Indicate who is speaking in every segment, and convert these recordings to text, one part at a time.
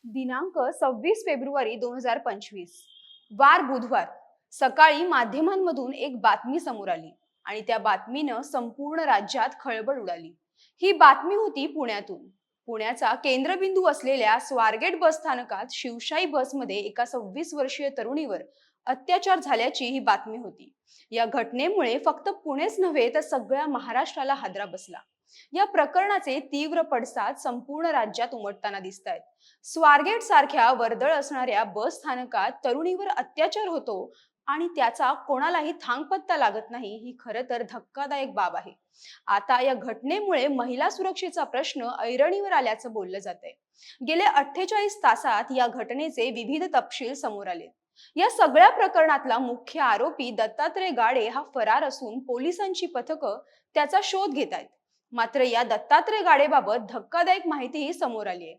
Speaker 1: दिनांक 26 फेब्रुवारी 2025 वार बुधवार सकाळी माध्यमांमधून एक बातमी समोर आली आणि त्या बातमीनं संपूर्ण राज्यात खळबळ उडाली. ही बातमी होती पुण्यातून. पुण्याचा केंद्रबिंदू असलेल्या स्वारगेट बस स्थानकात शिवशाही बसमध्ये एका 26 वर्षीय तरुणीवर अत्याचार झाल्याची ही बातमी होती. या घटनेमुळे फक्त पुणेच नव्हे तर सगळ्या महाराष्ट्राला हादरा बसला. या प्रकरणाचे तीव्र पडसाद संपूर्ण राज्यात उमटताना दिसत आहेत. स्वारगेट सारख्या वर्दळ असणाऱ्या बस स्थानकात तरुणीवर अत्याचार होतो आणि त्याचा कोणालाही थांगपत्ता लागत नाही, ही खरं तर धक्कादायक बाब आहे. आता या घटनेमुळे महिला सुरक्षेचा प्रश्न ऐरणीवर आल्याचं बोललं जात आहे. गेल्या 48 तासात या घटनेचे विविध तपशील समोर आले. या सगळ्या प्रकरणातला मुख्य आरोपी दत्तात्रय गाडे हा फरार असून पोलिसांची पथकं त्याचा शोध घेत आहेत. मात्र या दत्तात्रय गाडेबाबत धक्कादायक माहितीही समोर आली आहे.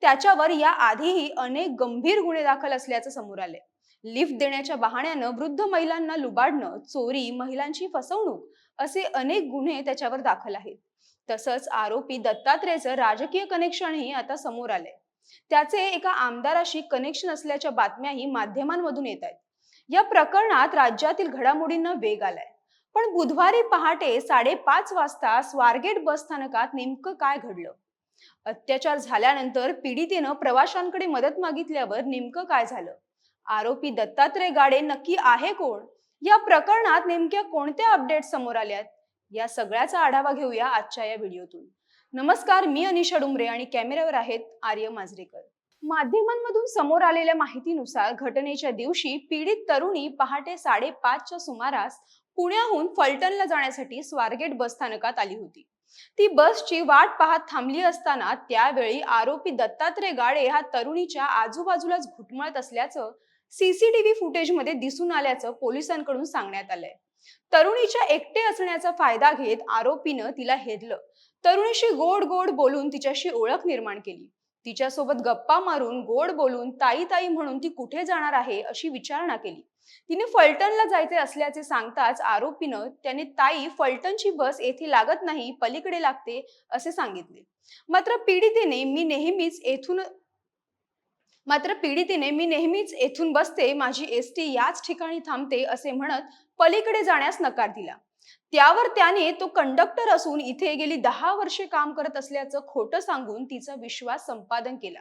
Speaker 1: त्याच्यावर या आधीही अनेक गंभीर गुन्हे दाखल असल्याचं समोर आले. लिफ्ट देण्याच्या बहाण्यानं वृद्ध महिलांना लुबाडणं, चोरी, महिलांची फसवणूक असे अनेक गुन्हे त्याच्यावर दाखल आहेत. तसंच आरोपी दत्तात्रयचं राजकीय कनेक्शनही आता समोर आलंय. त्याचे एका आमदाराशी कनेक्शन असल्याच्या बातम्याही माध्यमांमधून येत आहेत. या प्रकरणात राज्यातील घडामोडींना वेग आलाय. पण बुधवारी पहाटे 5:30 वाजता स्वारगेट बस स्थानकात नेमकं काय घडलं? अत्याचार झाल्यानंतर पीडितेनं प्रवाशांकडे मदत मागितल्यावर नेमकं काय झालं? आरोपी दत्तात्रय गाडे नक्की आहे कोण? या प्रकरणात नेमक्या कोणत्या अपडेट समोर आल्यात? या सगळ्याचा आढावा घेऊया आजच्या या व्हिडिओतून. नमस्कार, मी अनिशा डुमरे आणि कॅमेऱ्यावर आहेत आर्य माजरेकर. माध्यमांमधून समोर आलेल्या माहितीनुसार घटनेच्या दिवशी पीडित तरुणी पहाटे 5:30च्या सुमारास पुण्याहून फलटणला जाण्यासाठी स्वारगेट बस स्थानकात आली होती. ती बसची वाट पाहत थांबली असताना त्यावेळी आरोपी दत्तात्रय गाडे हा तरुणीच्या आजूबाजूलाच घुटमळत असल्याचं सीसीटीव्ही फुटेजमध्ये दिसून आल्याचं पोलिसांकडून सांगण्यात आलंय. तरुणीच्या एकटे असण्याचा फायदा घेत आरोपीनं तिला हेरलं. तरुणीशी गोड गोड बोलून तिच्याशी ओळख निर्माण केली. तिच्यासोबत गप्पा मारून गोड बोलून ताई ताई म्हणून ती कुठे जाणार आहे अशी विचारणा केली. तिने फलटणला जायचे असल्याचे सांगताच आरोपीनं त्याने ताई फलटणची बस येथे लागत नाही, पलीकडे लागते असे सांगितले. मात्र पीडितेने मी नेहमीच येथून बसते, माझी एसटी याच ठिकाणी थांबते असे म्हणत पलीकडे जाण्यास नकार दिला. त्यावर त्याने तो कंडक्टर असून इथे गेली 10 वर्षे काम करत असल्याचं खोटं सांगून तिचा विश्वास संपादन केला.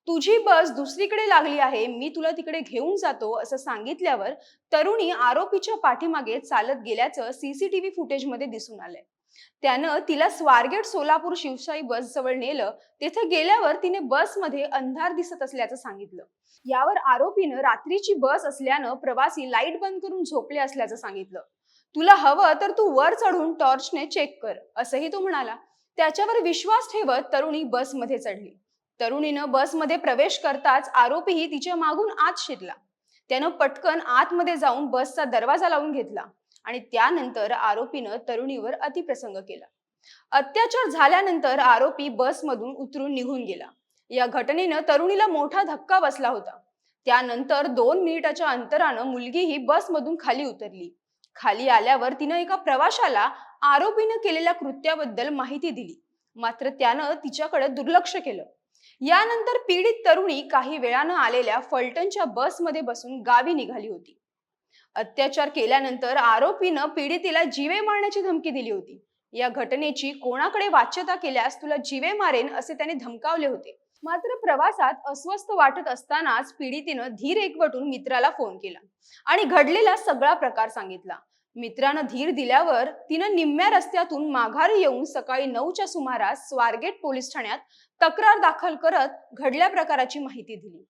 Speaker 1: तुझी बस दुसरीकडे लागली आहे, मी तुला तिकडे घेऊन जातो असं सांगितल्यावर तरुणी आरोपीच्या पाठीमागे चालत गेल्याचं सीसीटीव्ही फुटेजमध्ये दिसून आलंय. त्यानं तिला स्वारगेट सोलापूर शिवशाही बस जवळ नेलं. तेथे गेल्यावर तिने बसमध्ये अंधार दिसत असल्याचं सांगितलं. यावर आरोपीनं रात्रीची बस असल्यानं प्रवासी लाईट बंद करून झोपले असल्याचं सांगितलं. तुला हवं तर तू वर चढून टॉर्चने चेक कर असंही तो म्हणाला. त्याच्यावर विश्वास ठेवत तरुणी बसमध्ये चढली. तरुणीनं बसमध्ये प्रवेश करताच आरोपीही तिच्या मागून आत शिरला. त्यानं पटकन आतमध्ये जाऊन बसचा दरवाजा लावून घेतला आणि त्यानंतर आरोपीनं तरुणीवर अतिप्रसंग केला. अत्याचार झाल्यानंतर आरोपी बसमधून उतरून निघून गेला. या घटनेनं तरुणीला मोठा धक्का बसला होता. त्यानंतर 2 मिनिटाच्या अंतरानं मुलगीही बसमधून खाली उतरली. खाली आल्यावर तिनं एका प्रवाशाला आरोपीनं केलेल्या कृत्याबद्दल माहिती दिली. मात्र त्यानं तिच्याकडे दुर्लक्ष केलं. यानंतर पीडित तरुणी काही वेळानं आलेल्या फलटणच्या बसमध्ये बसून गावी निघाली होती. अत्याचार केल्यानंतर आरोपीनं पीडितेला जीवे मारण्याची धमकी दिली होती. या घटनेची कोणाकडे वाच्यता केल्यास तुला जीवे मारेन असे त्याने धमकावले होते. मात्र प्रवासात अस्वस्थ वाटत असतानाच पीडितेनं धीर एकवटून मित्राला फोन केला आणि घडलेला सगळा प्रकार सांगितला. मित्रानं धीर दिल्यावर तिनं निम्म्या रस्त्यातून माघारी येऊन सकाळी 9च्या सुमारास स्वारगेट पोलीस ठाण्यात तक्रार दाखल करत घडल्या प्रकाराची माहिती दिली.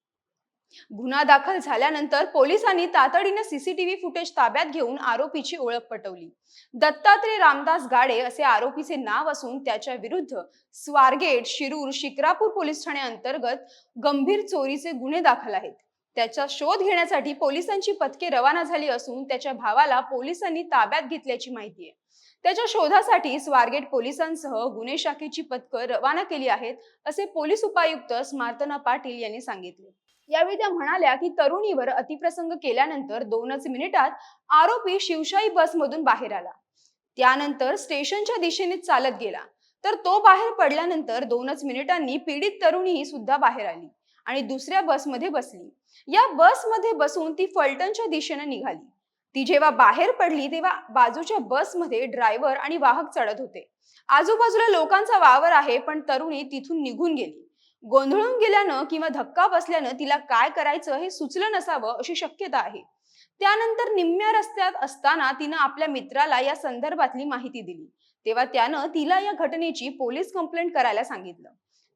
Speaker 1: गुन्हा दाखल झाल्यानंतर पोलिसांनी तातडीने सीसीटीव्ही फुटेज ताब्यात घेऊन आरोपीची ओळख पटवली. दत्तात्रय रामदास गाडे असे आरोपीचे नाव असून त्याच्या विरुद्ध स्वारगेट, शिरूर, शिक्रापूर पोलीस ठाणे अंतर्गत गंभीर चोरीचे गुन्हे दाखल आहेत. त्याचा शोध घेण्यासाठी पोलिसांची पथके रवाना झाली असून त्याच्या भावाला पोलिसांनी ताब्यात घेतल्याची माहिती आहे. त्याच्या शोधासाठी स्वारगेट पोलिसांसह गुन्हे शाखेची पथकं रवाना केली आहेत असे पोलीस उपायुक्त स्मार्तना पाटील यांनी सांगितले. यावेळी त्या म्हणाल्या की तरुणीवर अतिप्रसंग केल्यानंतर 2च मिनिटात आरोपी शिवशाही बसमधून बाहेर आला. त्यानंतर स्टेशनच्या दिशेने चालत गेला. तर तो बाहेर पडल्यानंतर 2च मिनिटांनी पीडित तरुणी सुद्धा बाहेर आली आणि दुसऱ्या बसमध्ये बसली. या बसमध्ये बसून ती फलटणच्या दिशेने निघाली. ती जेव्हा बाहेर पडली तेव्हा बाजूच्या बसमध्ये ड्रायव्हर आणि वाहक चढत होते. आजूबाजूला लोकांचा वावर आहे, पण तरुणी तिथून निघून गेली. गोंधळून गेल्यानं किंवा धक्का बसल्यानं तिला काय करायचं हे सुचलं नसावं अशी शक्यता आहे. त्यानंतर निम्म्या रस्त्यात असताना तिनं आपल्या मित्राला या संदर्भातली माहिती दिली. तेव्हा त्यानं तिला या घटनेची पोलीस कंप्लेंट करायला सांगितलं.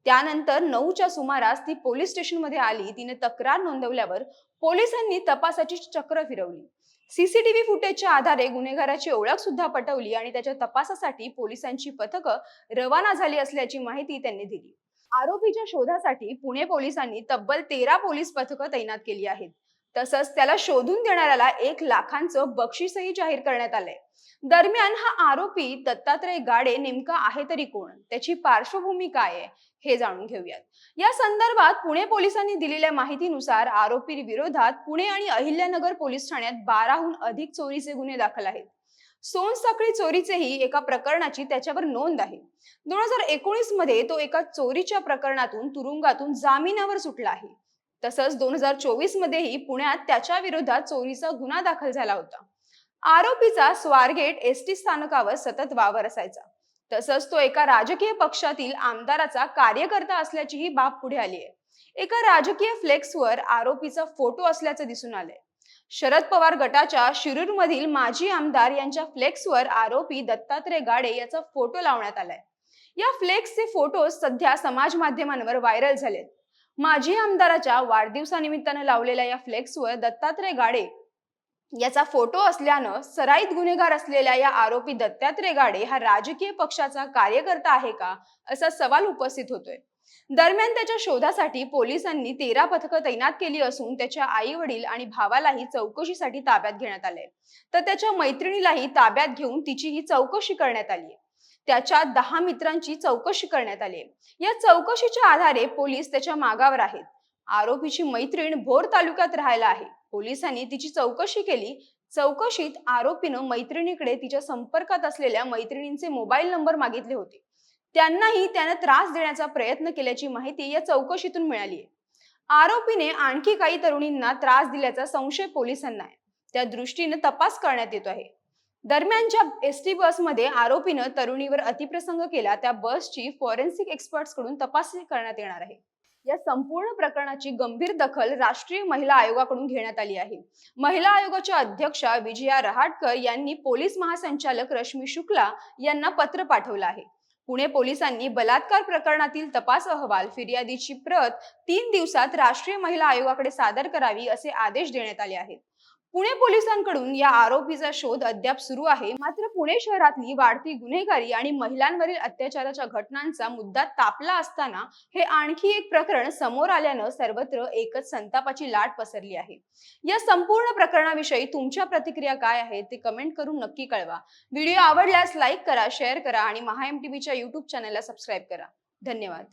Speaker 1: त्यानंतर 9च्या सुमारास ती पोलीस स्टेशनमध्ये आली. तिने तक्रार नोंदवल्यावर पोलिसांनी तपासाची चक्र फिरवली. सीसीटीव्ही फुटेजच्या आधारे गुन्हेगाराची ओळख सुद्धा पटवली आणि त्याच्या तपासासाठी पोलिसांची पथकं रवाना झाली असल्याची माहिती त्यांनी दिली. आरोपीच्या शोधासाठी पुणे पोलिसांनी तब्बल 13 पोलीस पथकं तैनात केली आहेत. तसंच त्याला शोधून देणाऱ्याला 1 लाखांचं बक्षीसही जाहीर करण्यात आलंय. दरम्यान हा आरोपी दत्तात्रय गाडे नेमका आहे तरी कोण, त्याची पार्श्वभूमी काय आहे हे जाणून घेऊयात. या संदर्भात पुणे पोलिसांनी दिलेल्या माहितीनुसार आरोपी विरोधात पुणे आणि अहिल्यानगर पोलीस ठाण्यात 12हून अधिक चोरीचे गुन्हे दाखल आहेत. सोनसाखळी चोरीचेही एका प्रकरणाची त्याच्यावर नोंद आहे. 2019 मध्ये तो एका चोरीच्या प्रकरणातून तुरुंगातून जामिनावर सुटला आहे. तसंच 2024 मध्येही पुण्यात त्याच्या विरोधात चोरीचा गुन्हा दाखल झाला होता. आरोपीचा स्वारगेट एसटी स्थानकावर सतत वावर असायचा. तसंच तो एका राजकीय पक्षातील आमदाराचा कार्यकर्ता असल्याची ही बाब पुढे आली आहे. एका राजकीय फ्लेक्सवर आरोपीचा फोटो असल्याचं दिसून आलंय. शरद पवार गटाच्या शिरूरमधील माजी आमदार यांच्या फ्लेक्सवर आरोपी दत्तात्रय गाडे याचा फोटो लावण्यात आलाय. या फ्लेक्सचे फोटो सध्या समाज माध्यमांवर व्हायरल झालेत. माजी आमदाराच्या वाढदिवसानिमित्तानं लावलेल्या या फ्लेक्सवर दत्तात्रय गाडे याचा फोटो असल्यानं सराईत गुन्हेगार असलेल्या या आरोपी दत्तात्रय गाडे हा राजकीय पक्षाचा कार्यकर्ता आहे का असा सवाल उपस्थित होतोय. दरम्यान त्याच्या शोधासाठी पोलिसांनी 13 पथकं तैनात केली असून त्याच्या आई वडील आणि भावालाही चौकशीसाठी ताब्यात घेण्यात आले. तर त्याच्या मैत्रिणीलाही ताब्यात घेऊन तिचीही चौकशी करण्यात आली. त्याच्या 10 मित्रांची चौकशी करण्यात आली. या चौकशीच्या आधारे पोलीस त्याच्या मागावर आहेत. आरोपीची मैत्रीण भोर तालुक्यात राहायला आहे. पोलिसांनी तिची चौकशी केली. चौकशीत आरोपीनं मैत्रिणीकडे तिच्या संपर्कात असलेल्या मैत्रिणींचे मोबाईल नंबर मागितले होते. त्यांनाही त्यानं त्रास देण्याचा प्रयत्न केल्याची माहिती या चौकशीतून मिळाली आहे. आरोपीने आणखी काही तरुणींना त्रास दिल्याचा संशय पोलिसांना आहे. त्या दृष्टीने तपास करण्यात येतो आहे. दरम्यान ज्या एसटी बसमध्ये आरोपीनं तरुणीवर अतिप्रसंग केला त्या बसची फॉरेन्सिक एक्सपर्ट्स कडून तपासणी करण्यात येणार आहे. या संपूर्ण प्रकरणाची गंभीर दखल राष्ट्रीय महिला आयोगाकडून घेण्यात आली आहे. महिला आयोगाच्या अध्यक्षा विजया रहाटकर यांनी पोलीस महासंचालक रश्मी शुक्ला यांना पत्र पाठवलं आहे. पुणे पोलिसांनी बलात्कार प्रकरणातील तपास अहवाल फिर्यादीची प्रत 3 दिवसात राष्ट्रीय महिला आयोगाकडे सादर करावी असे आदेश देण्यात आले आहेत. पुणे पोलिसांकडून या आरोपीचा शोध अद्याप सुरू आहे. मात्र पुणे शहरातली वाढती गुन्हेगारी आणि महिलांवरील अत्याचाराच्या घटनांचा मुद्दा तापला असताना हे आणखी एक प्रकरण समोर आल्यानं सर्वत्र एकच संतापाची लाट पसरली आहे. या संपूर्ण प्रकरणाविषयी तुमच्या प्रतिक्रिया काय आहेत ते कमेंट करून नक्की कळवा. व्हिडिओ आवडल्यास लाईक करा, शेअर करा आणि महाएमटीव्हीच्या YouTube चॅनलला सबस्क्राईब करा. धन्यवाद.